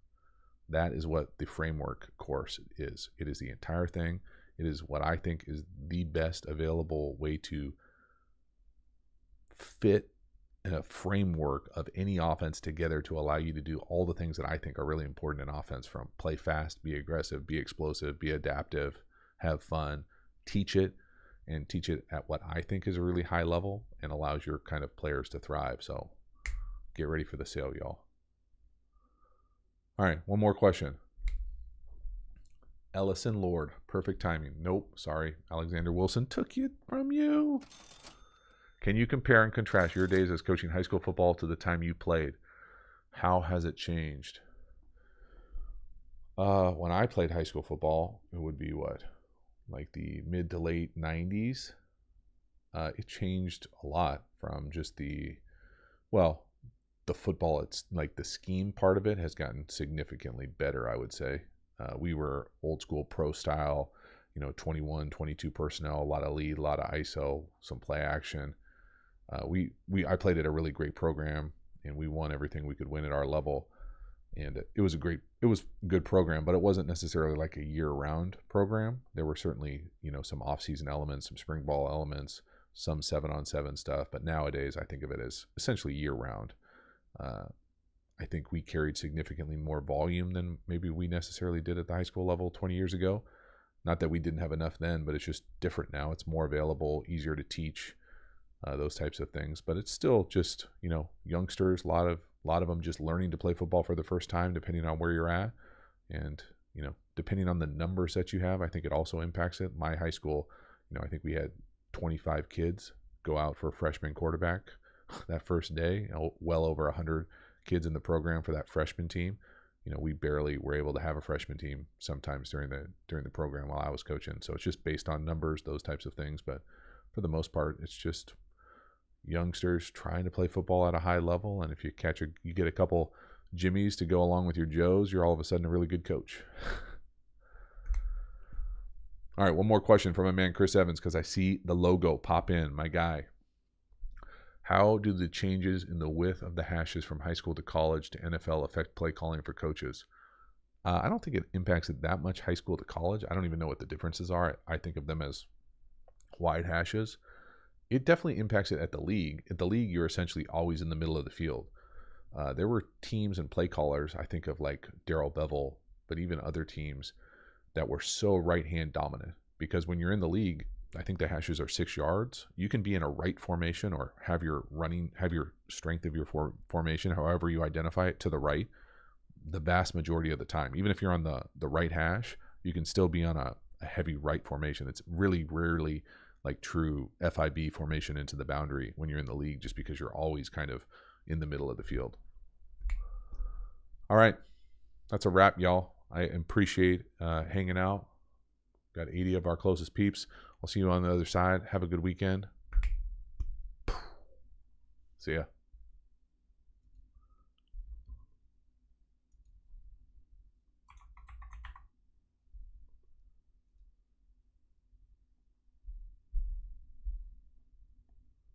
That is what the framework course is. It is the entire thing. It is what I think is the best available way to fit a framework of any offense together to allow you to do all the things that I think are really important in offense, from play fast, be aggressive, be explosive, be adaptive, have fun, teach it, and teach it at what I think is a really high level and allows your kind of players to thrive. So get ready for the sale, y'all. All right, one more question. Ellison Lord, perfect timing. Nope, sorry. Alexander Wilson took it from you. Can you compare and contrast your days as coaching high school football to the time you played? How has it changed? When I played high school football, it would be what? Like the mid to late 90s. It changed a lot from just the football. It's like the scheme part of it has gotten significantly better, I would say. We were old school pro style, 21, 22 personnel, a lot of lead, a lot of ISO, some play action. I played at a really great program, and we won everything we could win at our level. And it was a good program, but it wasn't necessarily like a year-round program. There were certainly, some off-season elements, some spring ball elements, some 7-on-7 stuff. But nowadays, I think of it as essentially year-round. I think we carried significantly more volume than maybe we necessarily did at the high school level 20 years ago. Not that we didn't have enough then, but it's just different now. It's more available, easier to teach, those types of things. But it's still just, youngsters, a lot of them just learning to play football for the first time, depending on where you're at. And, depending on the numbers that you have, I think it also impacts it. My high school, I think we had 25 kids go out for a freshman quarterback that first day, well over 100 kids in the program for that freshman team. We barely were able to have a freshman team sometimes during the program while I was coaching. So it's just based on numbers, those types of things. But for the most part, it's just youngsters trying to play football at a high level. And if you get a couple Jimmies to go along with your Joes, you're all of a sudden a really good coach. All right, one more question from my man Chris Evans, because I see the logo pop in, my guy. How do the changes in the width of the hashes from high school to college to NFL affect play calling for coaches? I don't think it impacts it that much high school to college. I don't even know what the differences are. I think of them as wide hashes. It definitely impacts it at the league. At the league, you're essentially always in the middle of the field. There were teams and play callers, I think of like Darrell Bevel, but even other teams that were so right-hand dominant. Because when you're in the league, I think the hashes are 6 yards. You can be in a right formation or have your strength of your formation, however you identify it, to the right the vast majority of the time. Even if you're on the right hash, you can still be on a heavy right formation. It's really rarely like true FIB formation into the boundary when you're in the league, just because you're always kind of in the middle of the field. All right. That's a wrap, y'all. I appreciate hanging out. Got 80 of our closest peeps. I'll see you on the other side. Have a good weekend. See ya.